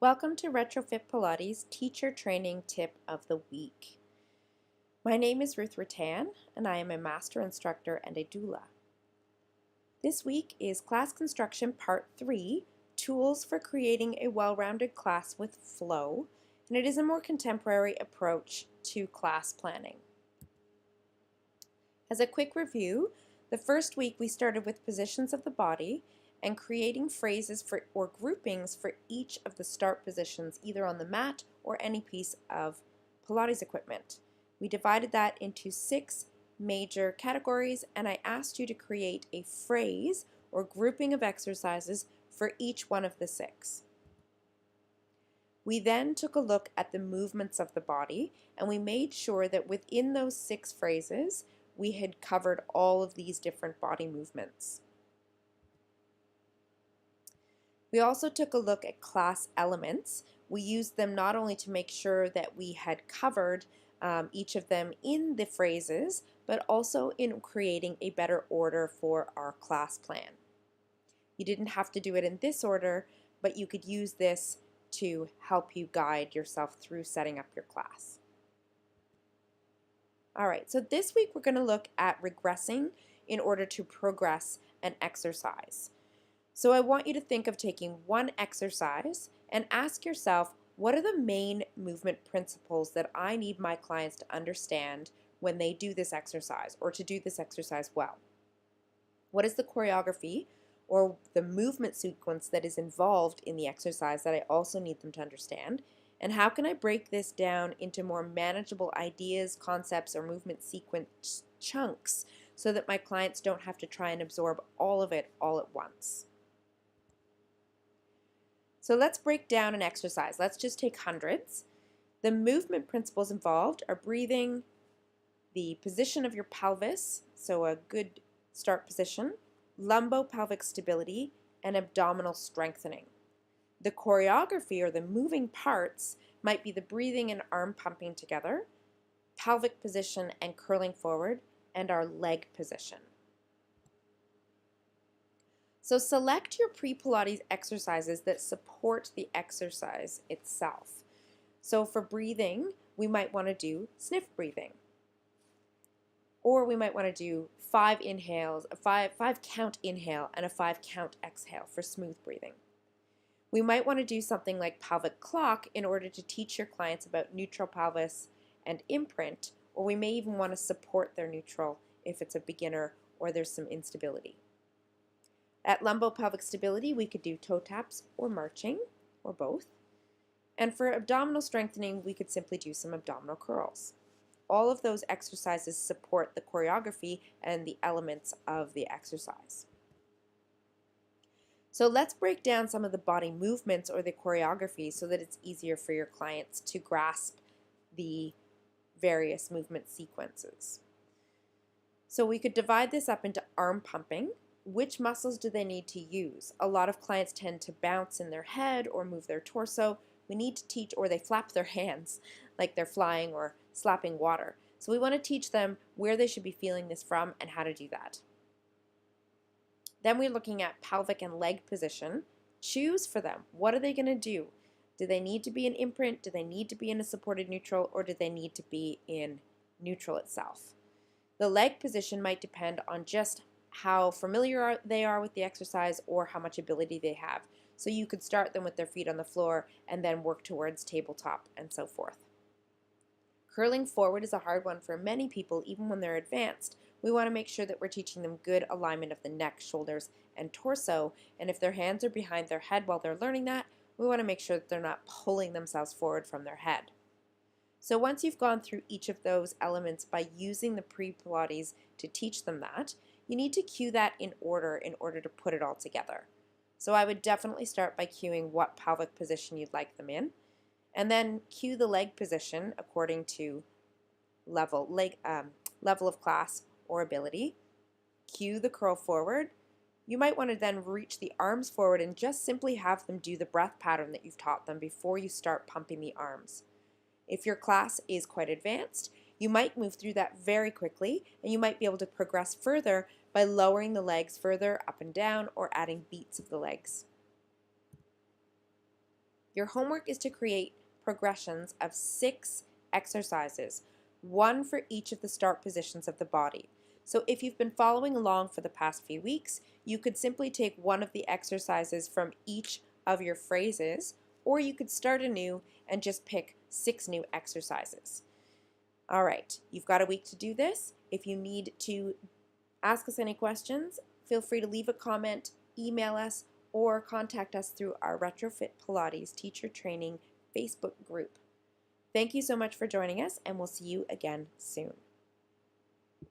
Welcome to Retrofit Pilates Teacher Training Tip of the Week. My name is Ruth Ruttan, and I am a master instructor and a doula. This week is Class Construction Part 3, Tools for Creating a Well-Rounded Class with Flow, and it is a more contemporary approach to class planning. As a quick review, the first week we started with positions of the body and creating phrases or groupings for each of the start positions, either on the mat or any piece of Pilates equipment. We divided that into 6 major categories, and I asked you to create a phrase or grouping of exercises for each one of the 6. We then took a look at the movements of the body, and we made sure that within those 6 phrases, we had covered all of these different body movements. We also took a look at class elements. We used them not only to make sure that we had covered each of them in the phrases, but also in creating a better order for our class plan. You didn't have to do it in this order, but you could use this to help you guide yourself through setting up your class. All right, so this week we're going to look at regressing in order to progress an exercise. So I want you to think of taking one exercise and ask yourself, what are the main movement principles that I need my clients to understand when they do this exercise or to do this exercise well? What is the choreography or the movement sequence that is involved in the exercise that I also need them to understand? And how can I break this down into more manageable ideas, concepts, or movement sequence chunks so that my clients don't have to try and absorb all of it all at once? So let's break down an exercise. Let's just take hundreds. The movement principles involved are breathing, the position of your pelvis, so a good start position, lumbopelvic stability, and abdominal strengthening. The choreography or the moving parts might be the breathing and arm pumping together, pelvic position and curling forward, and our leg position. So select your pre-Pilates exercises that support the exercise itself. So for breathing, we might want to do sniff breathing. Or we might want to do 5 inhales, a 5 count inhale and a 5 count exhale for smooth breathing. We might want to do something like pelvic clock in order to teach your clients about neutral pelvis and imprint, or we may even want to support their neutral if it's a beginner or there's some instability. At lumbopelvic stability, we could do toe taps or marching, or both. And for abdominal strengthening, we could simply do some abdominal curls. All of those exercises support the choreography and the elements of the exercise. So let's break down some of the body movements or the choreography so that it's easier for your clients to grasp the various movement sequences. So we could divide this up into arm pumping. Which muscles do they need to use? A lot of clients tend to bounce in their head or move their torso. We need to teach, or they flap their hands like they're flying or slapping water. So we want to teach them where they should be feeling this from and how to do that. Then we're looking at pelvic and leg position. Choose for them. What are they going to do? Do they need to be in imprint? Do they need to be in a supported neutral? Or do they need to be in neutral itself? The leg position might depend on just how familiar they are with the exercise or how much ability they have. So you could start them with their feet on the floor and then work towards tabletop and so forth. Curling forward is a hard one for many people, even when they're advanced. We want to make sure that we're teaching them good alignment of the neck, shoulders, and torso. And if their hands are behind their head while they're learning that, we want to make sure that they're not pulling themselves forward from their head. So once you've gone through each of those elements by using the pre-Pilates to teach them that, you need to cue that in order to put it all together. So I would definitely start by cueing what pelvic position you'd like them in, and then cue the leg position according to level of class or ability. Cue the curl forward. You might want to then reach the arms forward and just simply have them do the breath pattern that you've taught them before you start pumping the arms. If your class is quite advanced, you might move through that very quickly, and you might be able to progress further by lowering the legs further up and down or adding beats of the legs. Your homework is to create progressions of 6 exercises, one for each of the start positions of the body. So if you've been following along for the past few weeks, you could simply take one of the exercises from each of your phrases, or you could start anew and just pick 6 new exercises. All right, you've got a week to do this. If you need to ask us any questions, feel free to leave a comment, email us, or contact us through our Retrofit Pilates Teacher Training Facebook group. Thank you so much for joining us, and we'll see you again soon.